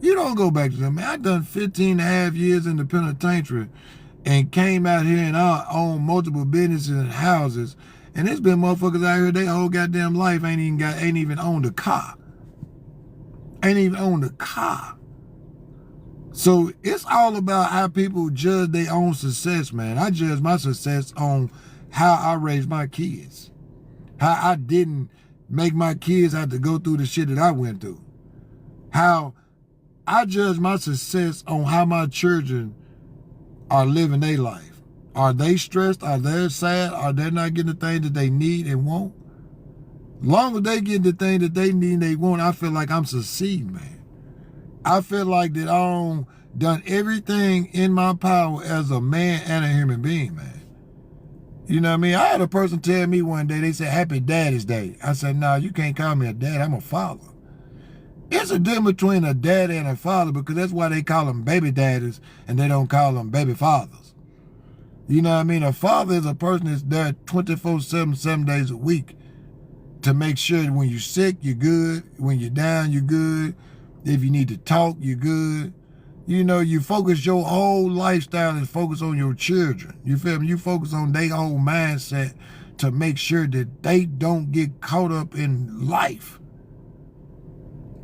You don't go back to them, man. I done 15 and a half years in the penitentiary and came out here and I own multiple businesses and houses. And there's been motherfuckers out here, they whole goddamn life ain't even owned a car. Ain't even owned a car. So it's all about how people judge their own success, man. I judge my success on how I raised my kids. How I didn't make my kids have to go through the shit that I went through. How I judge my success on how my children are living their life. Are they stressed? Are they sad? Are they not getting the things that they need and want? Long as they get the thing that they need and they want, I feel like I'm succeeding, man. I feel like that I done everything in my power as a man and a human being, man. You know what I mean? I had a person tell me one day, they said, Happy Daddy's Day. I said, no, you can't call me a dad. I'm a father. It's a difference between a daddy and a father because that's why they call them baby daddies and they don't call them baby fathers. You know what I mean? A father is a person that's there 24/7, 7 days a week to make sure that when you're sick, you're good. When you're down, you're good. If you need to talk, you're good. You know, you focus your whole lifestyle and focus on your children. You feel me? You focus on their whole mindset to make sure that they don't get caught up in life.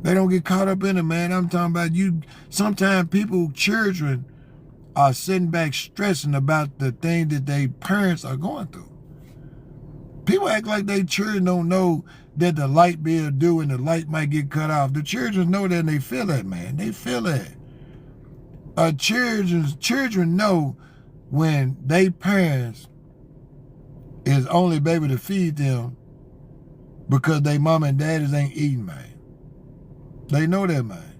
They don't get caught up in it, man. I'm talking about you. Sometimes children are sitting back stressing about the thing that their parents are going through. People act like their children don't know that the light bill due and the light might get cut off. The children know that and they feel that, man. They feel that. Children know when they parents is only able to feed them because they mom and daddies ain't eating, man. They know that, man.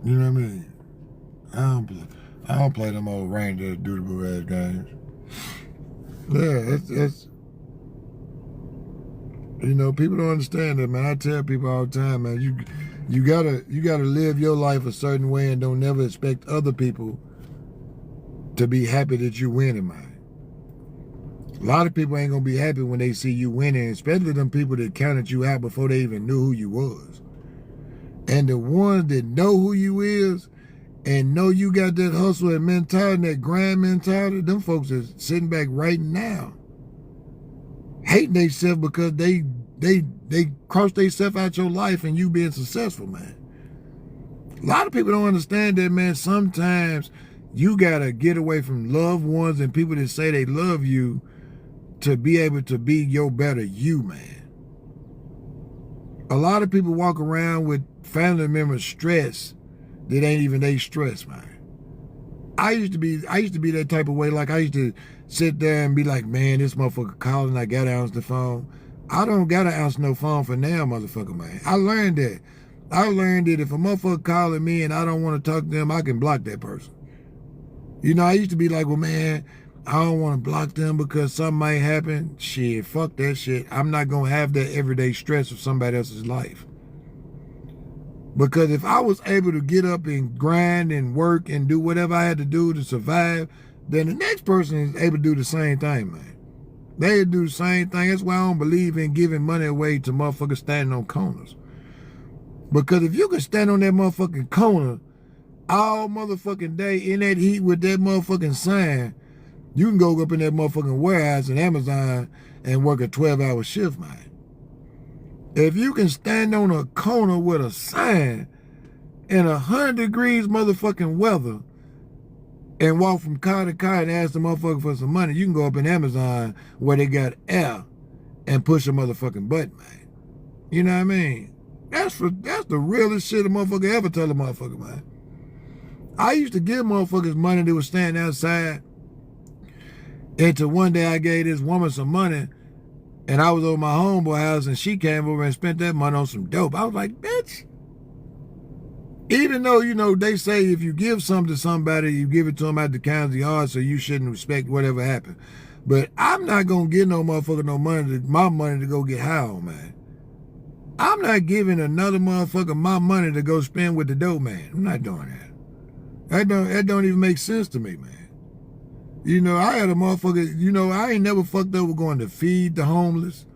You know what I mean? I don't play them old reindeer dutiful ass games. Yeah, it's you know, people don't understand that, man. I tell people all the time, man, you gotta live your life a certain way and don't never expect other people to be happy that you winning, man. A lot of people ain't gonna be happy when they see you winning, especially them people that counted you out before they even knew who you was. And the ones that know who you is and know you got that hustle and mentality, and that grind mentality, them folks is sitting back right now hating themselves because they crossed themselves out your life and you being successful, man. A lot of people don't understand that, man. Sometimes you gotta get away from loved ones and people that say they love you to be able to be your better you, man. A lot of people walk around with family members stress that ain't even they stress, man. I used to be that type of way. Like I used to sit there and be like, man, this motherfucker calling, I gotta answer the phone. I don't gotta answer no phone for now, motherfucker, man. I learned that. I learned that if a motherfucker calling me and I don't want to talk to them, I can block that person. You know, I used to be like, well, man, I don't want to block them because something might happen. Shit, fuck that shit. I'm not gonna have that everyday stress of somebody else's life. Because if I was able to get up and grind and work and do whatever I had to do to survive, then the next person is able to do the same thing, man. They do the same thing. That's why I don't believe in giving money away to motherfuckers standing on corners. Because if you can stand on that motherfucking corner all motherfucking day in that heat with that motherfucking sign, you can go up in that motherfucking warehouse in Amazon and work a 12-hour shift, man. If you can stand on a corner with a sign in 100 degrees motherfucking weather and walk from car to car and ask the motherfucker for some money, you can go up in Amazon where they got air and push a motherfucking button, man. You know what I mean? That's the realest shit a motherfucker ever tell a motherfucker, man. I used to give motherfuckers money that was standing outside. Until one day I gave this woman some money and I was over my homeboy house and she came over and spent that money on some dope. I was like, bitch. Even though, you know, they say if you give something to somebody, you give it to them out the kindness of your heart, so you shouldn't respect whatever happened. But I'm not going to give no motherfucker no money, my money to go get high on, man. I'm not giving another motherfucker my money to go spend with the dope man. I'm not doing that. That don't even make sense to me, man. You know, I had a motherfucker, you know, I ain't never fucked up with going to feed the homeless.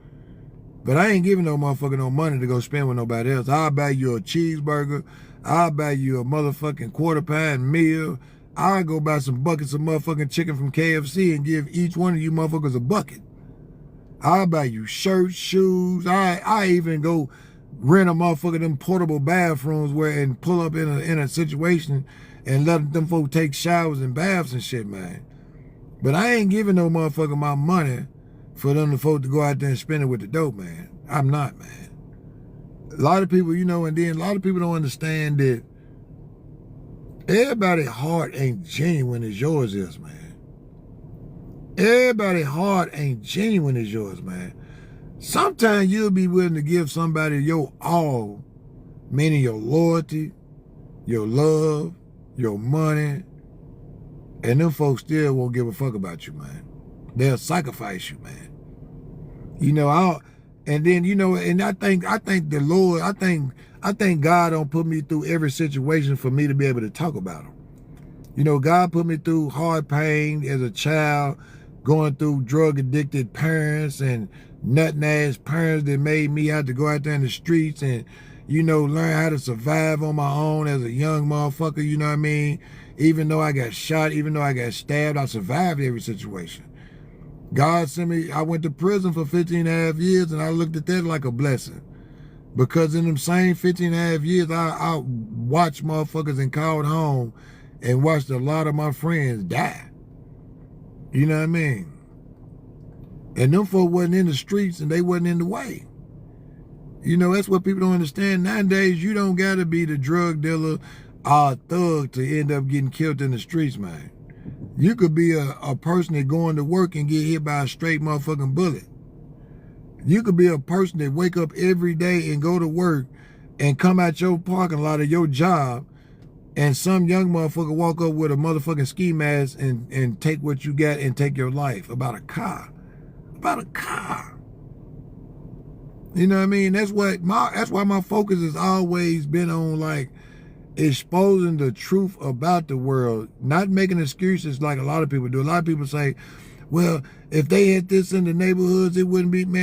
But I ain't giving no motherfucker no money to go spend with nobody else. I'll buy you a cheeseburger. I'll buy you a motherfucking quarter pound meal. I'll go buy some buckets of motherfucking chicken from KFC and give each one of you motherfuckers a bucket. I'll buy you shirts, shoes. I even go rent a motherfucker them portable bathrooms and pull up in a situation and let them folk take showers and baths and shit, man. But I ain't giving no motherfucker my money for them to folk to go out there and spend it with the dope, man. I'm not, man. A lot of people, you know, and then a lot of people don't understand that everybody's heart ain't genuine as yours is, man. Everybody's heart ain't genuine as yours, man. Sometimes you'll be willing to give somebody your all, meaning your loyalty, your love, your money, and them folks still won't give a fuck about you, man. They'll sacrifice you, man. You know, and then, you know, and I think the Lord, I think God don't put me through every situation for me to be able to talk about him. You know, God put me through hard pain as a child, going through drug addicted parents and nut-ass parents that made me have to go out there in the streets and, you know, learn how to survive on my own as a young motherfucker, you know what I mean? Even though I got shot, even though I got stabbed, I survived every situation. God sent me, I went to prison for 15 and a half years and I looked at that like a blessing. Because in them same 15 and a half years, I watched motherfuckers and called home and watched a lot of my friends die. You know what I mean? And them folk wasn't in the streets and they wasn't in the way. You know, that's what people don't understand. Nowadays, you don't got to be the drug dealer or thug to end up getting killed in the streets, man. You could be a person that going to work and get hit by a straight motherfucking bullet. You could be a person that wake up every day and go to work and come out your parking lot of your job and some young motherfucker walk up with a motherfucking ski mask and take what you got and take your life. About a car. About a car. You know what I mean? That's why my focus has always been on, like, exposing the truth about the world, not making excuses like a lot of people do. A lot of people say, well, if they had this in the neighborhoods, it wouldn't be, man.